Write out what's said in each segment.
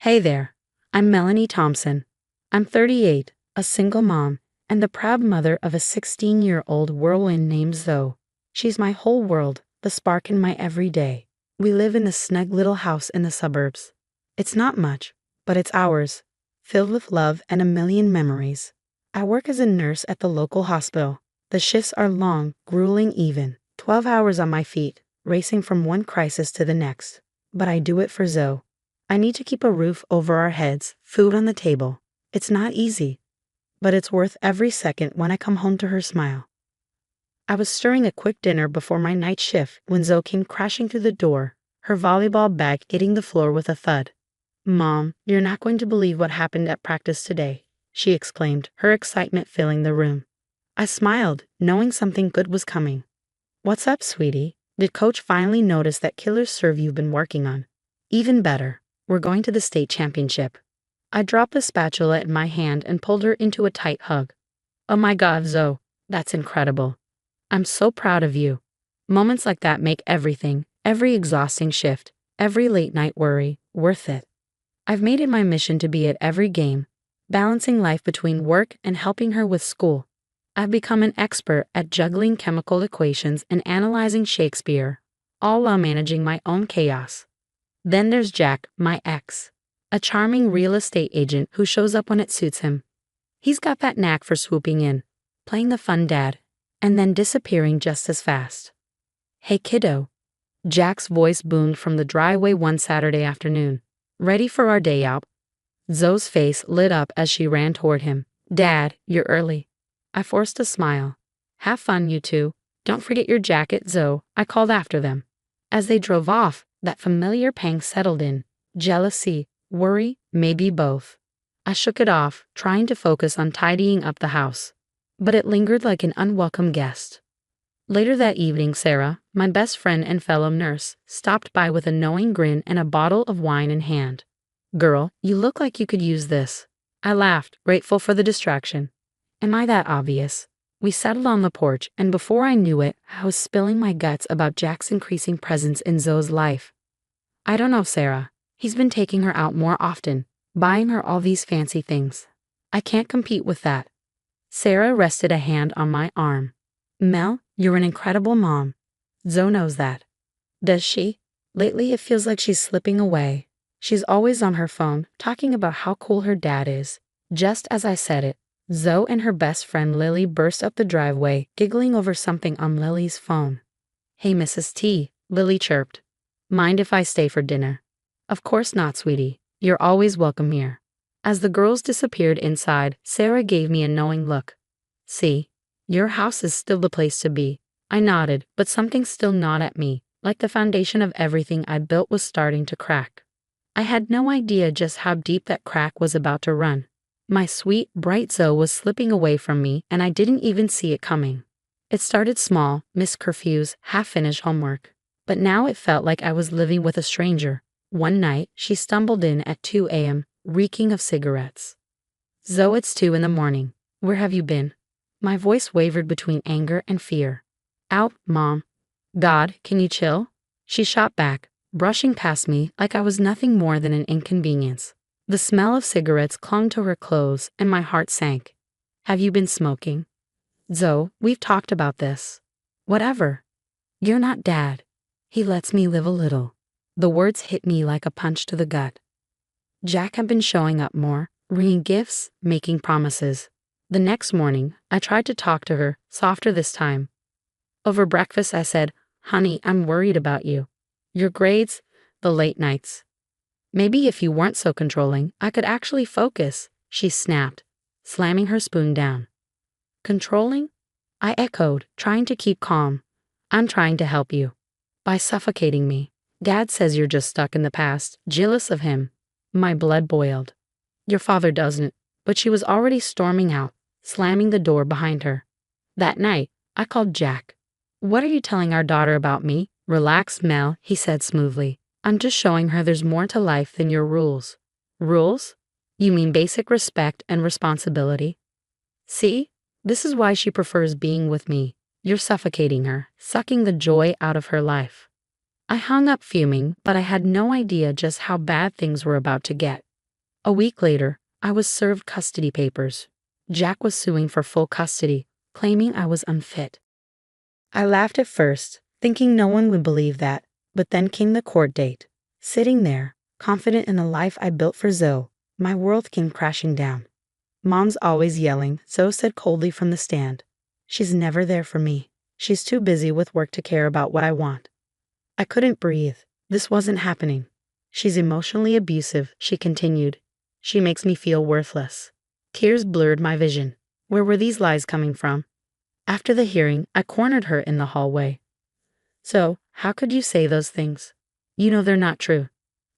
Hey there, I'm Melanie Thompson. I'm 38, a single mom, and the proud mother of a 16-year-old whirlwind named Zoe. She's my whole world, the spark in my everyday. We live in a snug little house in the suburbs. It's not much, but it's ours, filled with love and a million memories. I work as a nurse at the local hospital. The shifts are long, grueling even, 12 hours on my feet, racing from one crisis to the next. But I do it for Zoe. I need to keep a roof over our heads, food on the table. It's not easy, but it's worth every second when I come home to her smile. I was stirring a quick dinner before my night shift when Zoe came crashing through the door, her volleyball bag hitting the floor with a thud. "Mom, you're not going to believe what happened at practice today," she exclaimed, her excitement filling the room. I smiled, knowing something good was coming. "What's up, sweetie? Did Coach finally notice that killer serve you've been working on?" "Even better. We're going to the state championship." I dropped the spatula in my hand and pulled her into a tight hug. "Oh my God, Zoe, that's incredible. I'm so proud of you." Moments like that make everything, every exhausting shift, every late night worry, worth it. I've made it my mission to be at every game, balancing life between work and helping her with school. I've become an expert at juggling chemical equations and analyzing Shakespeare, all while managing my own chaos. Then there's Jack, my ex, a charming real estate agent who shows up when it suits him. He's got that knack for swooping in, playing the fun dad, and then disappearing just as fast. "Hey kiddo," Jack's voice boomed from the driveway one Saturday afternoon. "Ready for our day out?" Zoe's face lit up as she ran toward him. "Dad, you're early." I forced a smile. "Have fun, you two. Don't forget your jacket, Zoe," I called after them. As they drove off, that familiar pang settled in. Jealousy, worry, maybe both. I shook it off, trying to focus on tidying up the house. But it lingered like an unwelcome guest. Later that evening, Sarah, my best friend and fellow nurse, stopped by with a knowing grin and a bottle of wine in hand. "Girl, you look like you could use this." I laughed, grateful for the distraction. "Am I that obvious?" We settled on the porch, and before I knew it, I was spilling my guts about Jack's increasing presence in Zoe's life. "I don't know, Sarah. He's been taking her out more often, buying her all these fancy things. I can't compete with that." Sarah rested a hand on my arm. "Mel, you're an incredible mom. Zoe knows that." "Does she?" "Lately it feels like she's slipping away. She's always on her phone, talking about how cool her dad is." Just as I said it, Zoe and her best friend Lily burst up the driveway, giggling over something on Lily's phone. "Hey, Mrs. T," Lily chirped. "Mind if I stay for dinner?" "Of course not, sweetie. You're always welcome here." As the girls disappeared inside, Sarah gave me a knowing look. "See, your house is still the place to be." I nodded, but something still gnawed at me, like the foundation of everything I built was starting to crack. I had no idea just how deep that crack was about to run. My sweet, bright Zoe was slipping away from me, and I didn't even see it coming. It started small, missed curfews, half-finished homework. But now it felt like I was living with a stranger. One night, she stumbled in at 2 a.m., reeking of cigarettes. "Zoe, it's 2 in the morning. Where have you been?" My voice wavered between anger and fear. "Out, Mom." "God, can you chill?" She shot back, brushing past me like I was nothing more than an inconvenience. The smell of cigarettes clung to her clothes, and my heart sank. "Have you been smoking?" "Zoe, we've talked about this." "Whatever. You're not Dad. He lets me live a little." The words hit me like a punch to the gut. Jack had been showing up more, bringing gifts, making promises. The next morning, I tried to talk to her, softer this time. Over breakfast, I said, "Honey, I'm worried about you. Your grades, the late nights. Maybe if you weren't so controlling, I could actually focus," she snapped, slamming her spoon down. "Controlling?" I echoed, trying to keep calm. "I'm trying to help you. By suffocating me. Dad says you're just stuck in the past, jealous of him." My blood boiled. "Your father doesn't." But she was already storming out, slamming the door behind her. That night, I called Jack. "What are you telling our daughter about me?" "Relax, Mel," he said smoothly. "I'm just showing her there's more to life than your rules." "Rules? You mean basic respect and responsibility?" "See? This is why she prefers being with me. You're suffocating her, sucking the joy out of her life." I hung up fuming, but I had no idea just how bad things were about to get. A week later, I was served custody papers. Jack was suing for full custody, claiming I was unfit. I laughed at first, thinking no one would believe that, but then came the court date. Sitting there, confident in the life I built for Zoe, my world came crashing down. Mom's always yelling, Zoe said coldly from the stand. She's never there for me. She's too busy with work to care about what I want. I couldn't breathe. This wasn't happening. She's emotionally abusive, she continued. She makes me feel worthless. Tears blurred my vision. Where were these lies coming from? After the hearing, I cornered her in the hallway. So, how could you say those things? You know they're not true.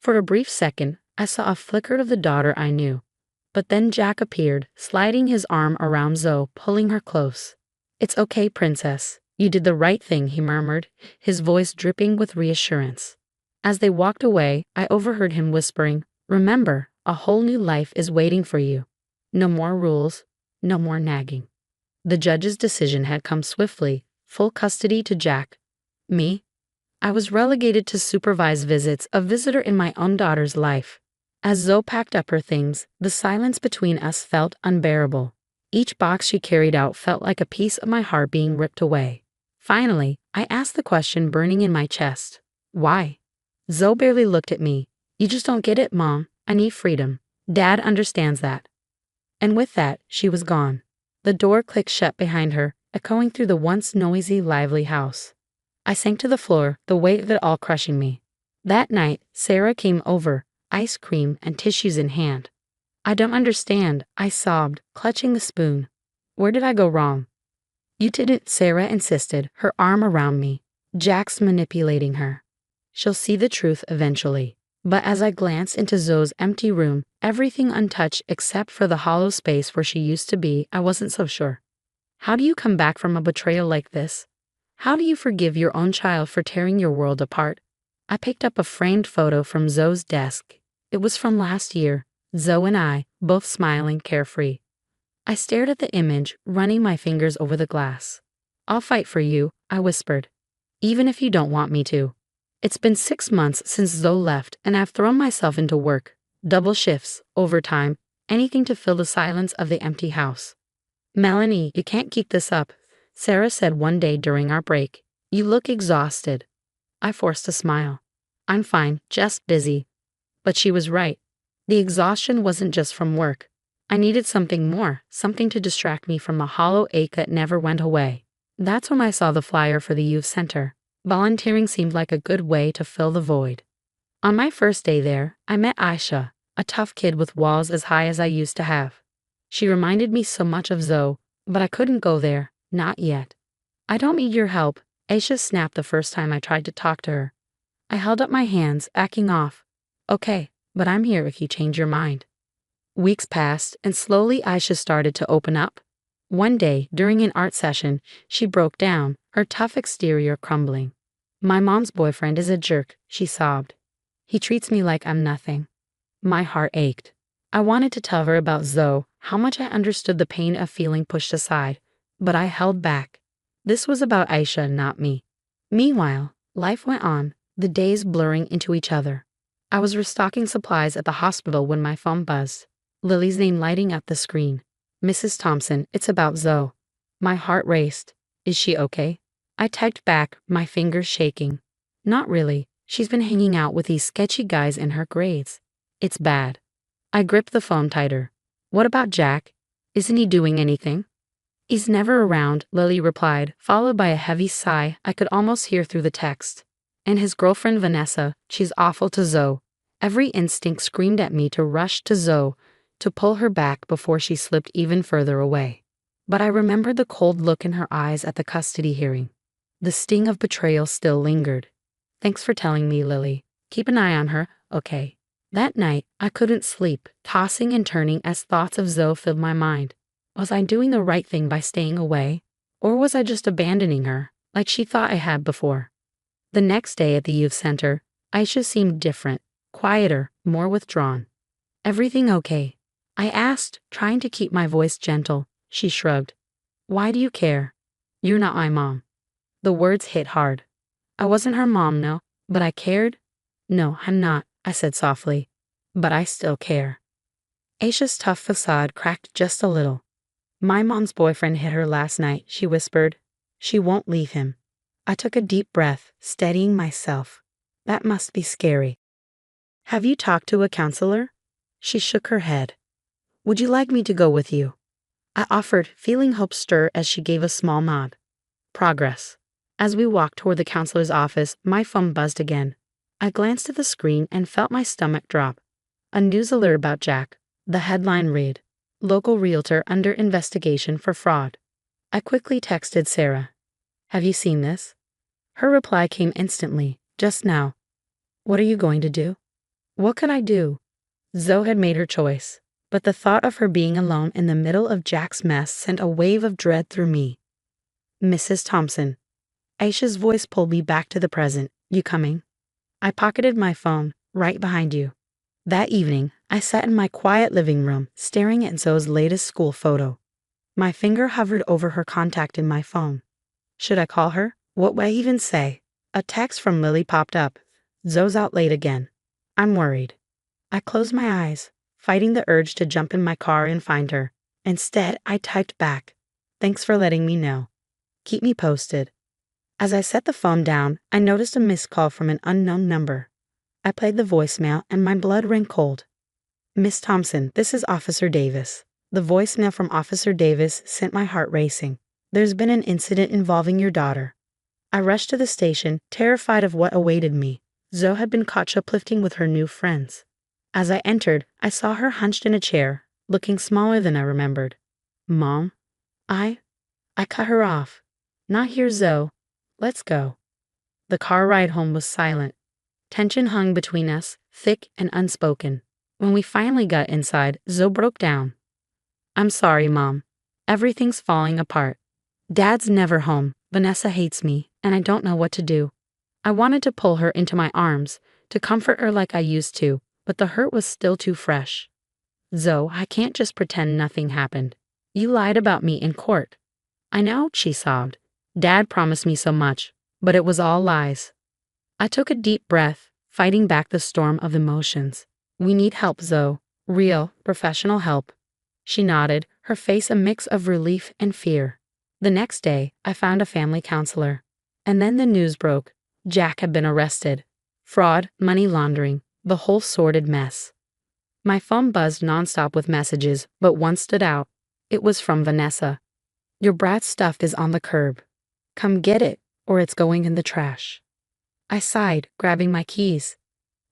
For a brief second, I saw a flicker of the daughter I knew. But then Jack appeared, sliding his arm around Zoe, pulling her close. It's okay, princess. You did the right thing, he murmured, his voice dripping with reassurance. As they walked away, I overheard him whispering, remember, a whole new life is waiting for you. No more rules, no more nagging. The judge's decision had come swiftly, full custody to Jack. Me? I was relegated to supervise visits, a visitor in my own daughter's life. As Zoe packed up her things, the silence between us felt unbearable. Each box she carried out felt like a piece of my heart being ripped away. Finally, I asked the question burning in my chest. Why? Zoe barely looked at me. You just don't get it, Mom. I need freedom. Dad understands that. And with that, she was gone. The door clicked shut behind her, echoing through the once noisy, lively house. I sank to the floor, the weight of it all crushing me. That night, Sarah came over, ice cream and tissues in hand. I don't understand, I sobbed, clutching the spoon. Where did I go wrong? You didn't, Sarah insisted, her arm around me. Jack's manipulating her. She'll see the truth eventually. But as I glanced into Zoe's empty room, everything untouched except for the hollow space where she used to be, I wasn't so sure. How do you come back from a betrayal like this? How do you forgive your own child for tearing your world apart? I picked up a framed photo from Zoe's desk. It was from last year, Zoe and I, both smiling carefree. I stared at the image, running my fingers over the glass. I'll fight for you, I whispered. Even if you don't want me to. It's been 6 months since Zoe left, and I've thrown myself into work. Double shifts, overtime, anything to fill the silence of the empty house. Melanie, you can't keep this up, Sarah said one day during our break. You look exhausted. I forced a smile. I'm fine, just busy. But she was right. The exhaustion wasn't just from work. I needed something more, something to distract me from a hollow ache that never went away. That's when I saw the flyer for the youth center. Volunteering seemed like a good way to fill the void. On my first day there, I met Aisha, a tough kid with walls as high as I used to have. She reminded me so much of Zoe, but I couldn't go there, not yet. I don't need your help, Aisha snapped the first time I tried to talk to her. I held up my hands, backing off. Okay, but I'm here if you change your mind. Weeks passed, and slowly Aisha started to open up. One day, during an art session, she broke down, her tough exterior crumbling. My mom's boyfriend is a jerk, she sobbed. He treats me like I'm nothing. My heart ached. I wanted to tell her about Zoe, how much I understood the pain of feeling pushed aside, but I held back. This was about Aisha, not me. Meanwhile, life went on, the days blurring into each other. I was restocking supplies at the hospital when my phone buzzed. Lily's name lighting up the screen. Mrs. Thompson, it's about Zoe. My heart raced. Is she okay? I typed back, my fingers shaking. Not really. She's been hanging out with these sketchy guys in her grades. It's bad. I gripped the phone tighter. What about Jack? Isn't he doing anything? He's never around, Lily replied, followed by a heavy sigh I could almost hear through the text. And his girlfriend Vanessa, she's awful to Zoe. Every instinct screamed at me to rush to Zoe, to pull her back before she slipped even further away. But I remembered the cold look in her eyes at the custody hearing. The sting of betrayal still lingered. Thanks for telling me, Lily. Keep an eye on her, okay? That night, I couldn't sleep, tossing and turning as thoughts of Zoe filled my mind. Was I doing the right thing by staying away? Or was I just abandoning her, like she thought I had before? The next day at the youth center, Aisha seemed different, quieter, more withdrawn. Everything okay? I asked, trying to keep my voice gentle. She shrugged. Why do you care? You're not my mom. The words hit hard. I wasn't her mom, no, but I cared? No, I'm not, I said softly. But I still care. Aisha's tough facade cracked just a little. My mom's boyfriend hit her last night, she whispered. She won't leave him. I took a deep breath, steadying myself. That must be scary. Have you talked to a counselor? She shook her head. Would you like me to go with you? I offered, feeling hope stir as she gave a small nod. Progress. As we walked toward the counselor's office, my phone buzzed again. I glanced at the screen and felt my stomach drop. A news alert about Jack. The headline read, "Local realtor under investigation for fraud." I quickly texted Sarah. Have you seen this? Her reply came instantly, just now. What are you going to do? What could I do? Zoe had made her choice, but the thought of her being alone in the middle of Jack's mess sent a wave of dread through me. Mrs. Thompson. Aisha's voice pulled me back to the present. You coming? I pocketed my phone, right behind you. That evening, I sat in my quiet living room, staring at Zoe's latest school photo. My finger hovered over her contact in my phone. Should I call her? What would I even say? A text from Lily popped up. Zoe's out late again. I'm worried. I closed my eyes, fighting the urge to jump in my car and find her. Instead, I typed back. Thanks for letting me know. Keep me posted. As I set the phone down, I noticed a missed call from an unknown number. I played the voicemail and my blood ran cold. Miss Thompson, this is Officer Davis. The voicemail from Officer Davis sent my heart racing. There's been an incident involving your daughter. I rushed to the station, terrified of what awaited me. Zoe had been caught shoplifting with her new friends. As I entered, I saw her hunched in a chair, looking smaller than I remembered. Mom? I cut her off. Not here, Zoe. Let's go. The car ride home was silent. Tension hung between us, thick and unspoken. When we finally got inside, Zoe broke down. I'm sorry, Mom. Everything's falling apart. Dad's never home, Vanessa hates me, and I don't know what to do. I wanted to pull her into my arms, to comfort her like I used to, but the hurt was still too fresh. Zoe, I can't just pretend nothing happened. You lied about me in court. I know, she sobbed. Dad promised me so much, but it was all lies. I took a deep breath, fighting back the storm of emotions. We need help, Zoe. Real, professional help. She nodded, her face a mix of relief and fear. The next day, I found a family counselor. And then the news broke. Jack had been arrested. Fraud, money laundering, the whole sordid mess. My phone buzzed nonstop with messages, but one stood out. It was from Vanessa. Your brat's stuff is on the curb. Come get it, or it's going in the trash. I sighed, grabbing my keys.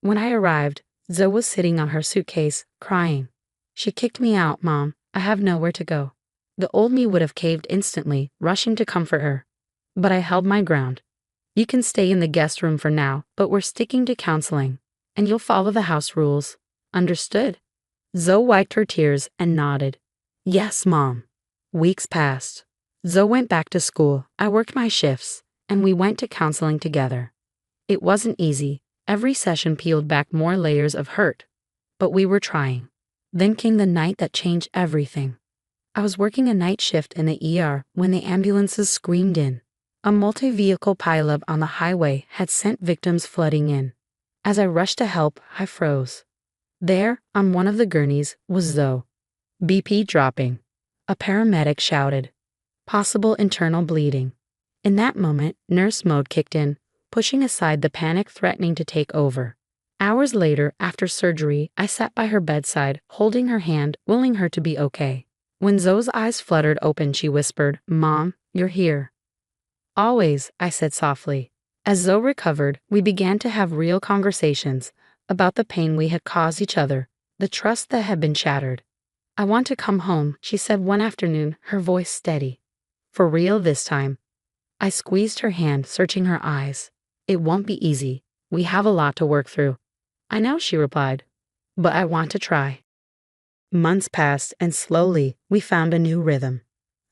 When I arrived, Zoe was sitting on her suitcase, crying. She kicked me out, Mom. I have nowhere to go. The old me would have caved instantly, rushing to comfort her. But I held my ground. You can stay in the guest room for now, but we're sticking to counseling. And you'll follow the house rules. Understood? Zoe wiped her tears and nodded. Yes, Mom. Weeks passed. Zoe went back to school, I worked my shifts, and we went to counseling together. It wasn't easy. Every session peeled back more layers of hurt. But we were trying. Then came the night that changed everything. I was working a night shift in the ER when the ambulances screamed in. A multi-vehicle pileup on the highway had sent victims flooding in. As I rushed to help, I froze. There, on one of the gurneys, was Zoe. BP dropping. A paramedic shouted. Possible internal bleeding. In that moment, nurse mode kicked in, pushing aside the panic threatening to take over. Hours later, after surgery, I sat by her bedside, holding her hand, willing her to be okay. When Zoe's eyes fluttered open, she whispered, Mom, you're here. Always, I said softly. As Zoe recovered, we began to have real conversations about the pain we had caused each other, the trust that had been shattered. I want to come home, she said one afternoon, her voice steady. For real this time. I squeezed her hand, searching her eyes. It won't be easy. We have a lot to work through. I know, she replied. But I want to try. Months passed, and slowly, we found a new rhythm.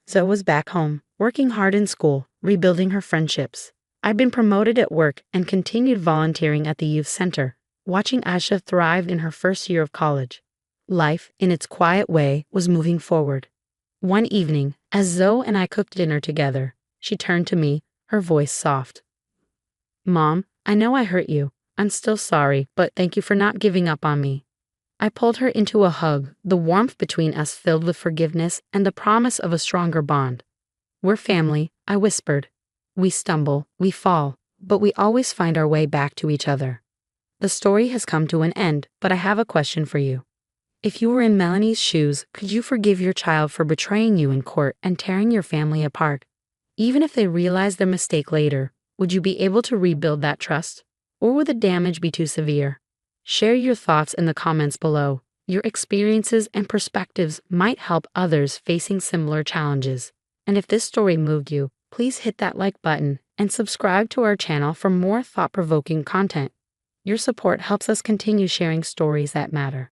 Zoe was back home, working hard in school, rebuilding her friendships. I'd been promoted at work and continued volunteering at the youth center, watching Asha thrive in her first year of college. Life, in its quiet way, was moving forward. One evening, as Zoe and I cooked dinner together, she turned to me, her voice soft. Mom, I know I hurt you. I'm still sorry, but thank you for not giving up on me. I pulled her into a hug, the warmth between us filled with forgiveness and the promise of a stronger bond. "We're family," I whispered. "We stumble, we fall, but we always find our way back to each other." The story has come to an end, but I have a question for you. If you were in Melanie's shoes, could you forgive your child for betraying you in court and tearing your family apart? Even if they realize their mistake later, would you be able to rebuild that trust? Or would the damage be too severe? Share your thoughts in the comments below. Your experiences and perspectives might help others facing similar challenges. And if this story moved you, please hit that like button and subscribe to our channel for more thought-provoking content. Your support helps us continue sharing stories that matter.